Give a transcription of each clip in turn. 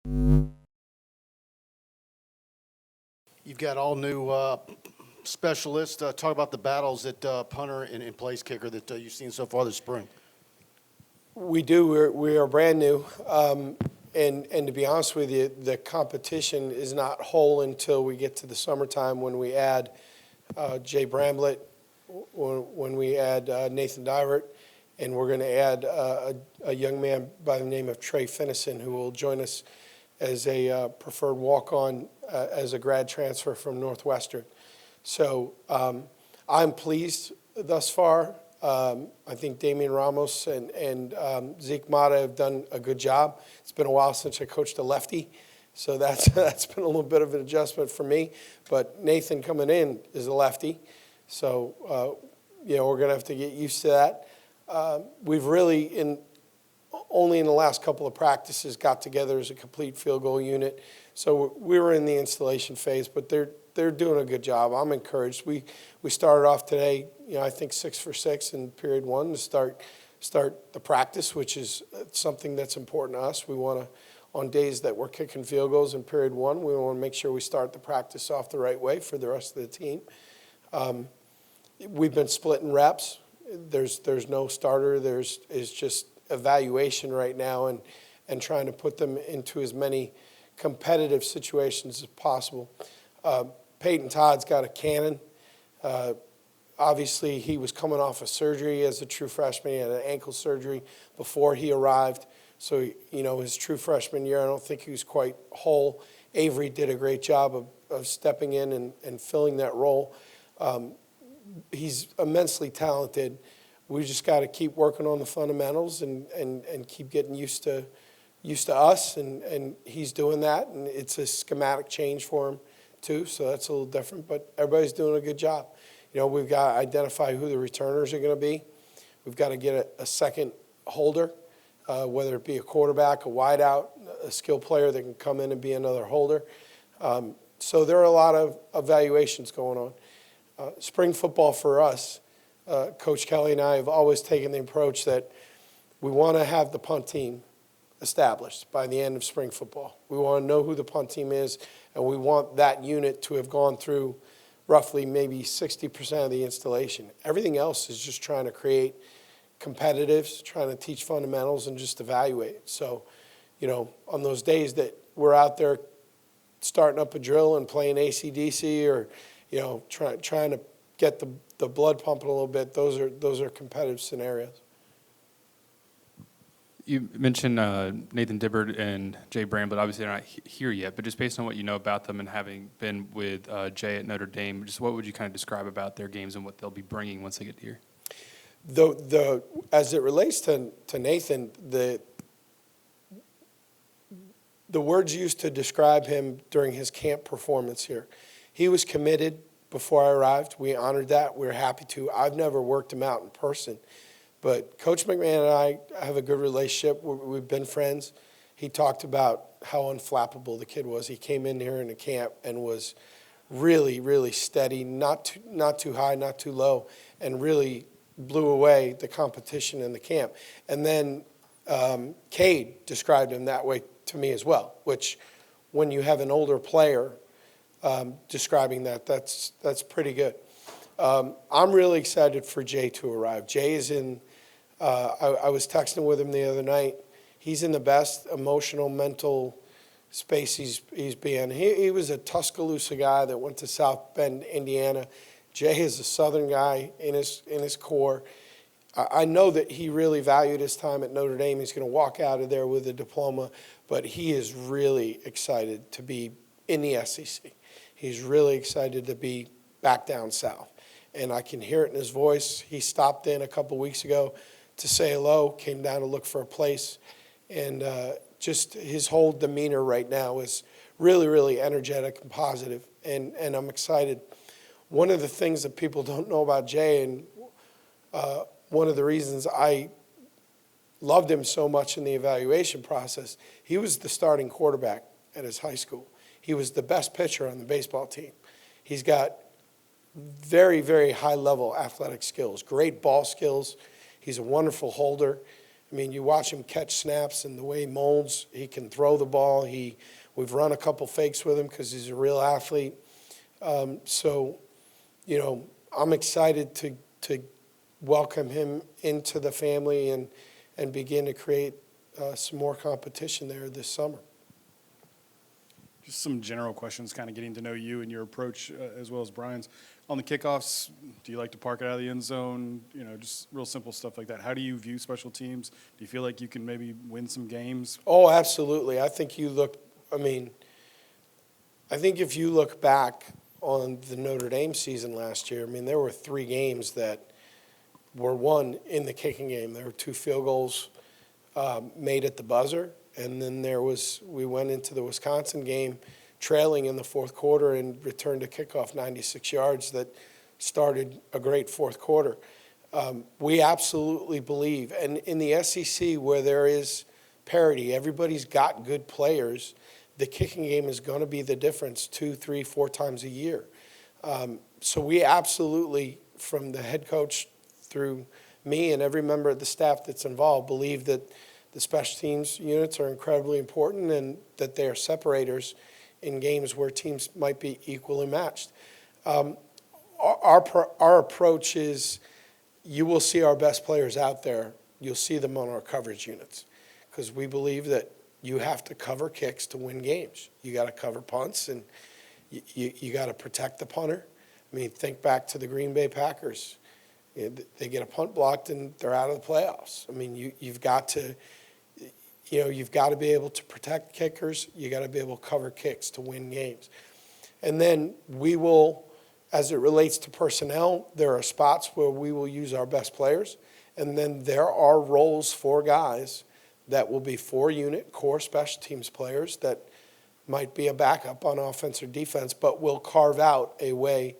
You've got all new specialists. Talk about the battles at punter and place kicker that you've seen so far this spring. We do. We are brand new. And to be honest with you, the competition is not whole until we get to the summertime when we add Jay Bramblett, when we add Nathan Divert, and we're going to add a young man by the name of Trey Finnison, who will join us as a preferred walk-on as a grad transfer from Northwestern. So I'm pleased thus far. I think Damian Ramos and Zeke Mata have done a good job. It's been a while since I coached a lefty, so that's been a little bit of an adjustment for me. But Nathan coming in is a lefty, so we're going to have to get used to that. We've really, only in the last couple of practices, got together as a complete field goal unit. So we were in the installation phase, but they're doing a good job. I'm encouraged. We started off today, I think 6 for 6 in period 1 to start the practice, which is something that's important to us. We want to, on days that we're kicking field goals in period 1, we want to make sure we start the practice off the right way for the rest of the team. We've been splitting reps. There's no starter. It's just evaluation right now and trying to put them into as many competitive situations as possible. Peyton Todd's got a cannon. Obviously, he was coming off of surgery as a true freshman. He had an ankle surgery before he arrived. So, his true freshman year, I don't think he was quite whole. Avery did a great job of stepping in and filling that role. He's immensely talented. We just got to keep working on the fundamentals and keep getting used to us, and he's doing that, and it's a schematic change for him too, so that's a little different, but everybody's doing a good job. We've got to identify who the returners are going to be. We've got to get a second holder, whether it be a quarterback, a wideout, a skill player that can come in and be another holder. So there are a lot of evaluations going on. Spring football for us, Coach Kelly and I have always taken the approach that we want to have the punt team established by the end of spring football. We want to know who the punt team is, and we want that unit to have gone through roughly maybe 60% of the installation. Everything else is just trying to create competitives, trying to teach fundamentals, and just evaluate. So, on those days that we're out there starting up a drill and playing AC/DC or, trying to get the blood pumping a little bit, those are competitive scenarios. You mentioned Nathan Dibbert and Jay Bramblett. Obviously, they're not here yet, but just based on what you know about them and having been with Jay at Notre Dame, just what would you kind of describe about their games and what they'll be bringing once they get here? As it relates to Nathan, the words used to describe him during his camp performance here, he was committed before I arrived. We honored that. We were happy to. I've never worked him out in person. But Coach McMahon and I have a good relationship. We've been friends. He talked about how unflappable the kid was. He came in here in the camp and was really, really steady, not too high, not too low, and really blew away the competition in the camp. And then Cade described him that way to me as well, which when you have an older player describing that's pretty good. I'm really excited for Jay to arrive. Jay is in, I was texting with him the other night. He's in the best emotional, mental space he's been. He was a Tuscaloosa guy that went to South Bend, Indiana. Jay is a Southern guy in his core. I know that he really valued his time at Notre Dame. He's going to walk out of there with a diploma, but he is really excited to be in the SEC. He's really excited to be back down south. And I can hear it in his voice. He stopped in a couple weeks ago to say hello, came down to look for a place. And just his whole demeanor right now is really, really energetic and positive. And I'm excited. One of the things that people don't know about Jay, and one of the reasons I loved him so much in the evaluation process, he was the starting quarterback at his high school. He was the best pitcher on the baseball team. He's got very, very high-level athletic skills, great ball skills. He's a wonderful holder. I mean, you watch him catch snaps and the way he molds, he can throw the ball. We've run a couple fakes with him because he's a real athlete. So, you know, I'm excited to welcome him into the family and begin to create some more competition there this summer. Just some general questions, kind of getting to know you and your approach as well as Brian's. On the kickoffs, do you like to park it out of the end zone? You know, just real simple stuff like that. How do you view special teams? Do you feel like you can maybe win some games? Oh, absolutely. I think if you look back on the Notre Dame season last year, I mean, there were 3 games that were won in the kicking game. There were 2 field goals made at the buzzer, and then we went into the Wisconsin game trailing in the fourth quarter and returned a kickoff 96 yards that started a great fourth quarter. We absolutely believe, and in the SEC where there is parity, everybody's got good players, the kicking game is going to be the difference 2, 3, 4 times a year. So we absolutely, from the head coach through me and every member of the staff that's involved, believe that the special teams units are incredibly important and that they are separators in games where teams might be equally matched. Our approach is you will see our best players out there. You'll see them on our coverage units because we believe that you have to cover kicks to win games. You got to cover punts and you got to protect the punter. I mean, think back to the Green Bay Packers. They get a punt blocked and they're out of the playoffs. I mean, you've got to be able to protect kickers. You got to be able to cover kicks to win games. And then we will, as it relates to personnel, there are spots where we will use our best players. And then there are roles for guys that will be 4-unit core special teams players that might be a backup on offense or defense, but will carve out a way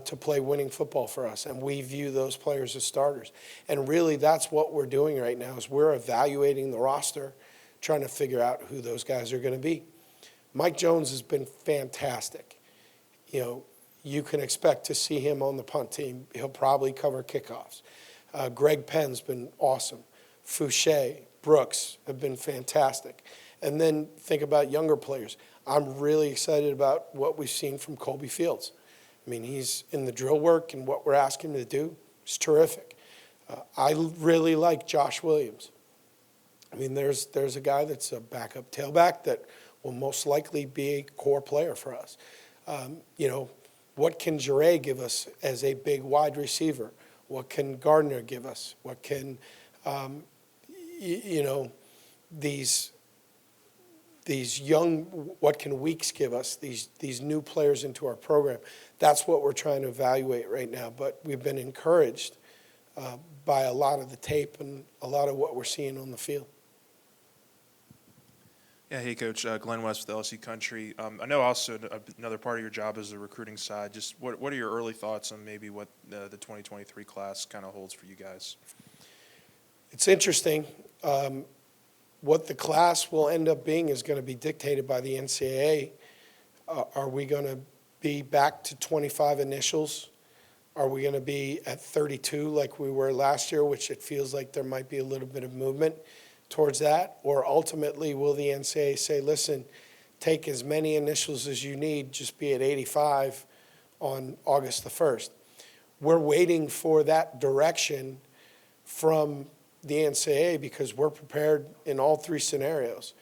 to play winning football for us. And we view those players as starters. And really that's what we're doing right now is we're evaluating the roster, trying to figure out who those guys are going to be. Mike Jones has been fantastic. You know, you can expect to see him on the punt team. He'll probably cover kickoffs. Greg Penn's been awesome. Fouché, Brooks have been fantastic. And then think about younger players. I'm really excited about what we've seen from Colby Fields. I mean, he's in the drill work and what we're asking him to do is terrific. I really like Josh Williams. I mean, there's a guy that's a backup tailback that will most likely be a core player for us. You know, what can Jure give us as a big wide receiver? What can Gardner give us? What can, these young, what can Weeks give us, these new players into our program? That's what we're trying to evaluate right now. But we've been encouraged by a lot of the tape and a lot of what we're seeing on the field. Yeah, hey, Coach. Glenn West with LSU Country. I know also another part of your job is the recruiting side. Just what are your early thoughts on maybe what the 2023 class kind of holds for you guys? It's interesting. What the class will end up being is going to be dictated by the NCAA. Are we going to be back to 25 initials? Are we going to be at 32 like we were last year, which it feels like there might be a little bit of movement towards that? Or ultimately, will the NCAA say, listen, take as many initials as you need, just be at 85 on August the 1st? We're waiting for that direction from the NCAA because we're prepared in all 3 scenarios.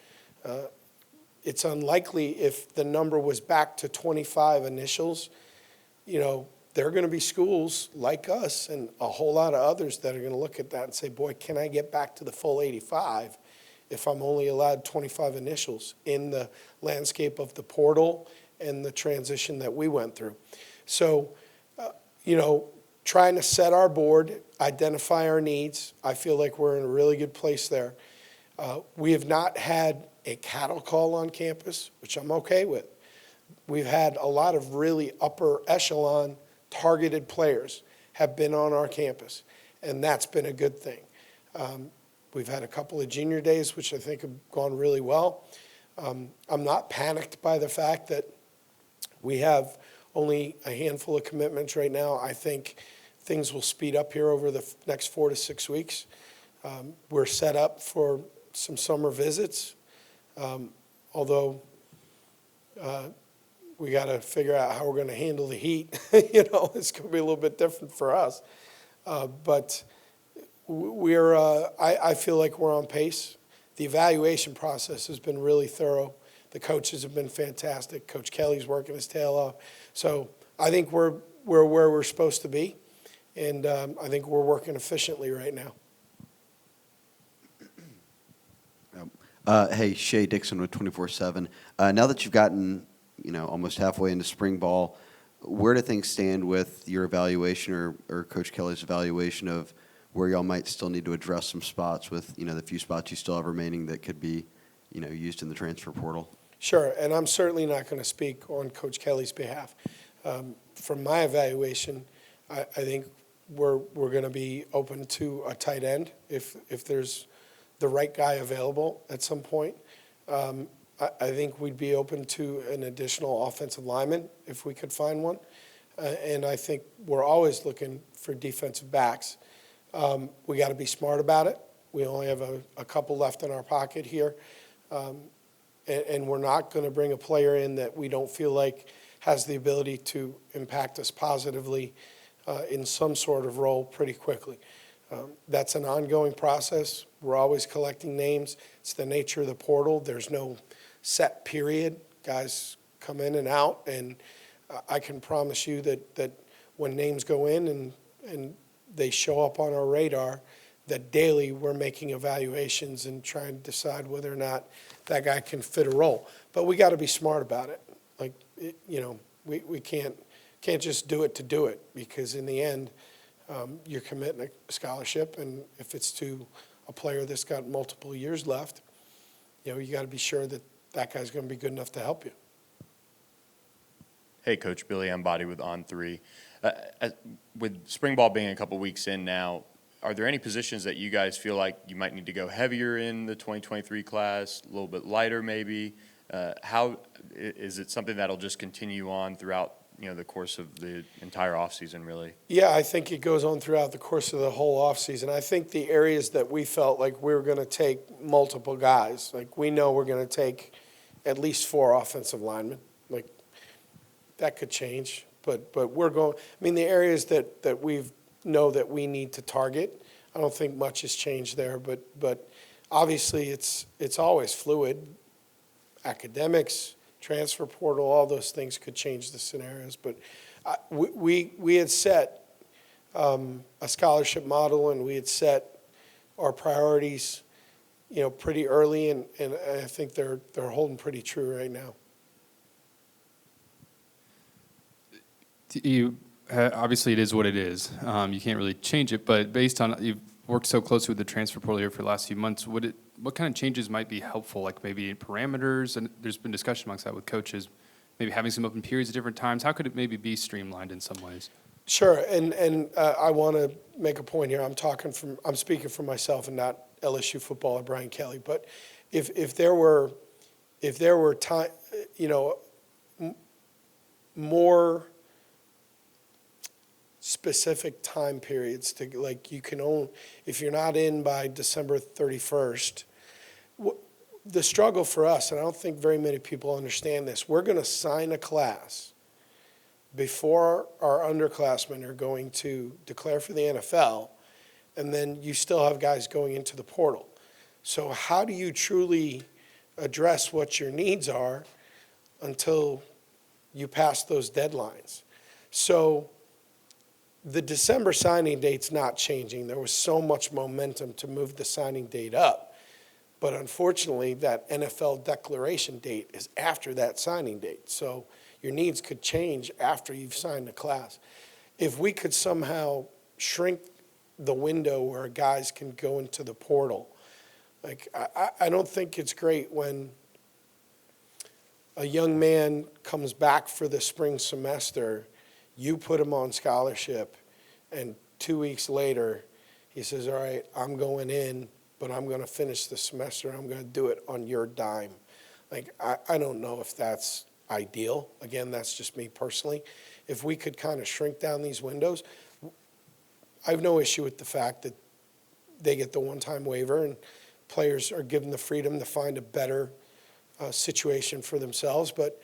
It's unlikely if the number was back to 25 initials, you know, there are going to be schools like us and a whole lot of others that are going to look at that and say, boy, can I get back to the full 85 if I'm only allowed 25 initials in the landscape of the portal and the transition that we went through? So, trying to set our board, identify our needs. I feel like we're in a really good place there. We have not had a cattle call on campus, which I'm okay with. We've had a lot of really upper echelon targeted players have been on our campus, and that's been a good thing. We've had a couple of junior days, which I think have gone really well. I'm not panicked by the fact that we have only a handful of commitments right now. I think things will speed up here over the next 4 to 6 weeks. We're set up for some summer visits, although we got to figure out how we're going to handle the heat. It's going to be a little bit different for us. But I feel like we're on pace. The evaluation process has been really thorough. The coaches have been fantastic. Coach Kelly's working his tail off. So I think we're where we're supposed to be, and I think we're working efficiently right now. Hey, Shay Dixon with 24/7. Now that you've gotten, almost halfway into spring ball, where do things stand with your evaluation or Coach Kelly's evaluation of where y'all might still need to address some spots with, the few spots you still have remaining that could be, used in the transfer portal? Sure, and I'm certainly not going to speak on Coach Kelly's behalf. From my evaluation, I think we're going to be open to a tight end if there's the right guy available at some point. I think we'd be open to an additional offensive lineman if we could find one. And I think we're always looking for defensive backs. We got to be smart about it. We only have a couple left in our pocket here. And we're not going to bring a player in that we don't feel like has the ability to impact us positively in some sort of role pretty quickly. That's an ongoing process. We're always collecting names. It's the nature of the portal. There's no set period. Guys come in and out, and I can promise you that when names go in and they show up on our radar, that daily we're making evaluations and trying to decide whether or not that guy can fit a role. But we got to be smart about it. We can't just do it to do it, because in the end, you're committing a scholarship, and if it's to a player that's got multiple years left, you got to be sure that that guy's going to be good enough to help you. Hey, Coach, Billy Ambody with On3. With spring ball being a couple weeks in now, are there any positions that you guys feel like you might need to go heavier in the 2023 class, a little bit lighter maybe? How is it something that'll just continue on throughout the course of the entire offseason, really? Yeah, I think it goes on throughout the course of the whole offseason. I think the areas that we felt like we were going to take multiple guys, like we know we're going to take at least 4 offensive linemen. Like, that could change, but we're going. I mean, the areas that we know that we need to target, I don't think much has changed there. But obviously, it's always fluid. Academics, transfer portal, all those things could change the scenarios. But we had set a scholarship model, and we had set our priorities, pretty early, and I think they're holding pretty true right now. Obviously, it is what it is. You can't really change it, but based on you've worked so closely with the transfer portal here for the last few months, what kind of changes might be helpful? Like maybe parameters, and there's been discussion amongst that with coaches, maybe having some open periods at different times. How could it maybe be streamlined in some ways? Sure, and I want to make a point here. I'm speaking for myself and not LSU football or Brian Kelly. But if there were time, more specific time periods to, like, you can only, if you're not in by December 31st, the struggle for us, and I don't think very many people understand this, we're going to sign a class before our underclassmen are going to declare for the NFL, and then you still have guys going into the portal. So how do you truly address what your needs are until you pass those deadlines? So the December signing date's not changing. There was so much momentum to move the signing date up. But unfortunately, that NFL declaration date is after that signing date. So your needs could change after you've signed the class. If we could somehow shrink the window where guys can go into the portal, like, I don't think it's great when a young man comes back for the spring semester, you put him on scholarship, and 2 weeks later, he says, all right, I'm going in, but I'm going to finish the semester. I'm going to do it on your dime. Like, I don't know if that's ideal. Again, that's just me personally. If we could kind of shrink down these windows, I have no issue with the fact that they get the one-time waiver, and players are given the freedom to find a better situation for themselves. But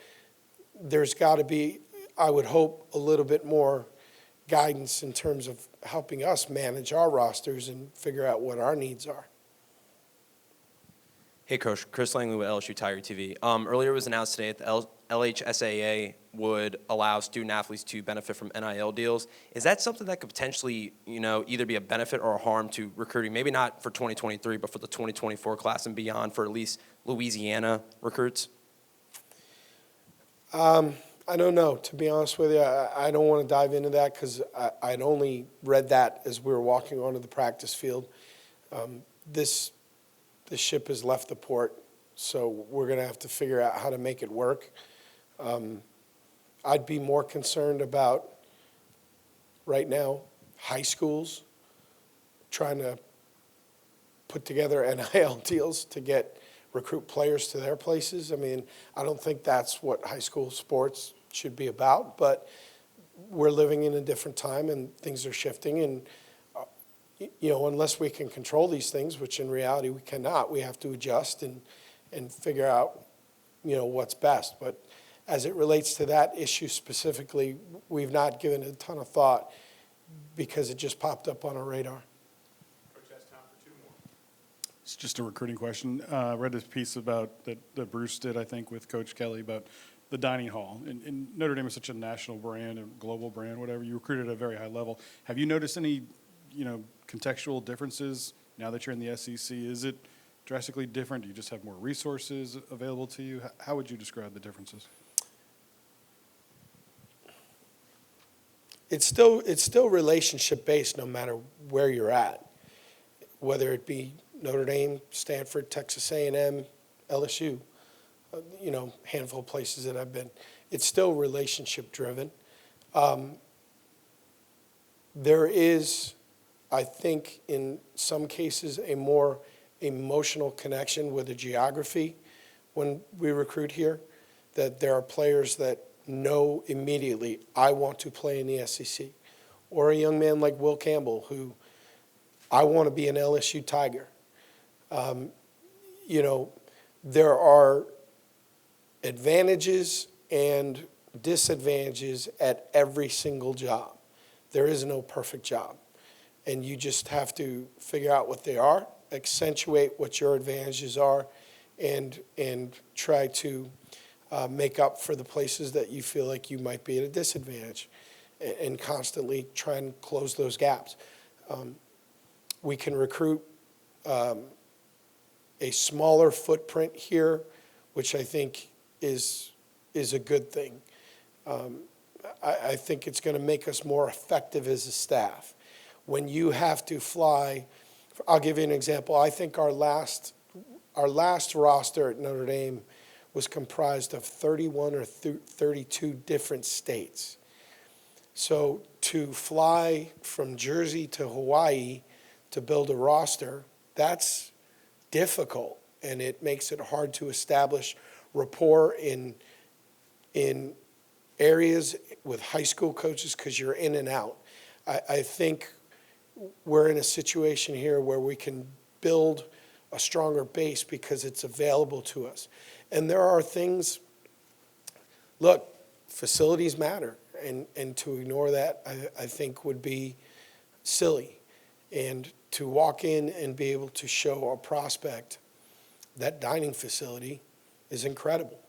there's got to be, I would hope, a little bit more guidance in terms of helping us manage our rosters and figure out what our needs are. Hey, Coach. Chris Langley with LSU Tiger TV. Earlier it was announced today that the LHSAA would allow student athletes to benefit from NIL deals. Is that something that could potentially, either be a benefit or a harm to recruiting? Maybe not for 2023, but for the 2024 class and beyond for at least Louisiana recruits? I don't know, to be honest with you. I don't want to dive into that because I'd only read that as we were walking onto the practice field. The ship has left the port, so we're going to have to figure out how to make it work. I'd be more concerned about, right now, high schools trying to put together NIL deals to recruit players to their places. I mean, I don't think that's what high school sports should be about, but we're living in a different time and things are shifting, and unless we can control these things, which in reality we cannot, we have to adjust and figure out, what's best. But as it relates to that issue specifically, we've not given it a ton of thought because it just popped up on our radar. It's just a recruiting question. I read this piece about that Bruce did, I think, with Coach Kelly about the dining hall. And Notre Dame is such a national brand, a global brand, whatever. You recruited at a very high level. Have you noticed any, contextual differences now that you're in the SEC? Is it drastically different? Do you just have more resources available to you? How would you describe the differences? It's still relationship based no matter where you're at, whether it be Notre Dame, Stanford, Texas A&M, LSU, handful of places that I've been. It's still relationship driven. There is, I think, in some cases, a more emotional connection with the geography when we recruit here, that there are players that know immediately, I want to play in the SEC. Or a young man like Will Campbell, who, I want to be an LSU Tiger. There are advantages and disadvantages at every single job. There is no perfect job. And you just have to figure out what they are, accentuate what your advantages are, and try to make up for the places that you feel like you might be at a disadvantage, and constantly try and close those gaps. We can recruit a smaller footprint here, which I think is a good thing. I think it's going to make us more effective as a staff. When you have to fly, I'll give you an example. I think our last roster at Notre Dame was comprised of 31 or 32 different states. So to fly from Jersey to Hawaii to build a roster, that's difficult, and it makes it hard to establish rapport in areas with high school coaches because you're in and out. I think we're in a situation here where we can build a stronger base because it's available to us. And there are things, look, facilities matter, and to ignore that, I think would be silly. And to walk in and be able to show a prospect that dining facility is incredible.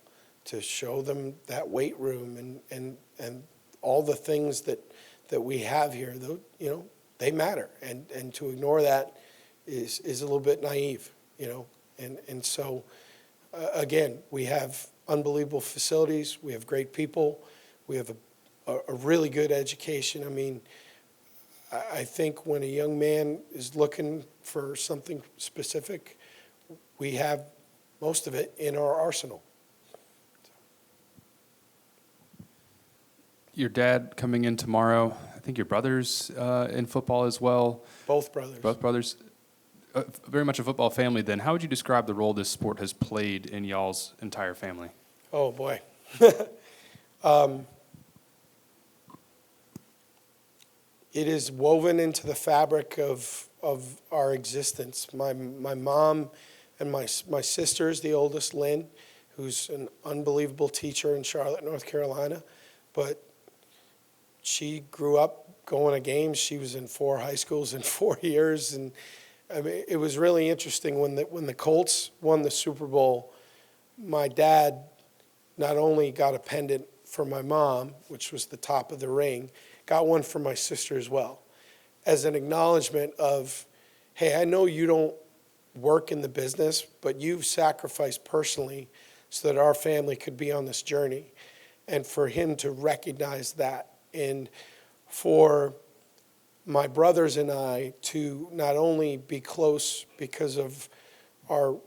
To show them that weight room and all the things that we have here, they matter. And to ignore that is a little bit naive, And so, again, we have unbelievable facilities. We have great people. We have a really good education. I mean, I think when a young man is looking for something specific, we have most of it in our arsenal. Your dad coming in tomorrow. I think your brother's in football as well. Both brothers. Both brothers. Very much a football family then. How would you describe the role this sport has played in y'all's entire family? Oh, boy. It is woven into the fabric of of our existence. My mom and my sister's the oldest, Lynn, who's an unbelievable teacher in Charlotte, North Carolina. But she grew up going to games. She was in 4 high schools in 4 years. And I mean, it was really interesting when the Colts won the Super Bowl. My dad not only got a pendant for my mom, which was the top of the ring, got one for my sister as well, as an acknowledgement of, hey, I know you don't work in the business, but you've sacrificed personally so that our family could be on this journey. And for him to recognize that, and for my brothers and I to not only be close because of our,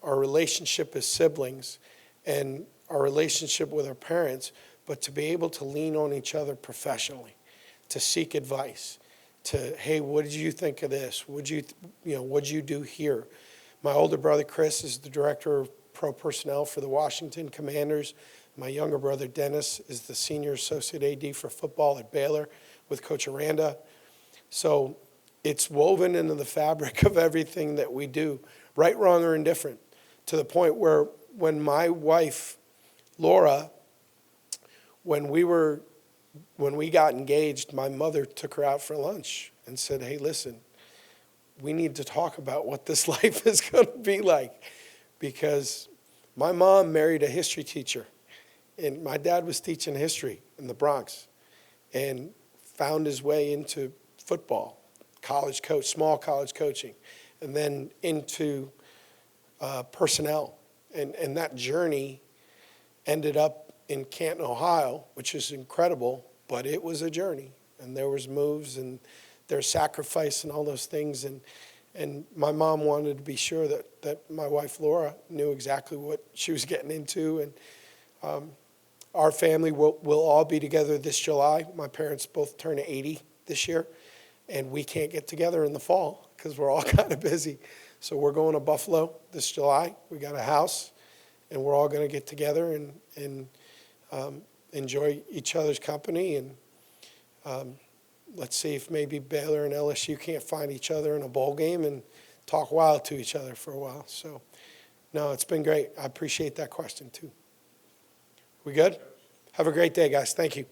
our relationship as siblings and our relationship with our parents, but to be able to lean on each other professionally, to seek advice, to, hey, what did you think of this? What'd you do here? My older brother, Chris, is the director of pro personnel for the Washington Commanders. My younger brother, Dennis, is the senior associate AD for football at Baylor with Coach Aranda. So it's woven into the fabric of everything that we do, right, wrong, or indifferent, to the point where when my wife, Laura, when we got engaged, my mother took her out for lunch and said, hey, listen, we need to talk about what this life is going to be like. Because my mom married a history teacher, and my dad was teaching history in the Bronx and found his way into football, college coach, small college coaching, and then into personnel. And that journey ended up in Canton, Ohio, which is incredible, but it was a journey. And there was moves and there's sacrifice and all those things. And my mom wanted to be sure that my wife, Laura, knew exactly what she was getting into. And our family will all be together this July. My parents both turn 80 this year, and we can't get together in the fall because we're all kind of busy. So we're going to Buffalo this July. We got a house, and we're all going to get together and enjoy each other's company. And let's see if maybe Baylor and LSU can't find each other in a bowl game and talk wild to each other for a while. So, no, it's been great. I appreciate that question, too. We good? Have a great day, guys. Thank you.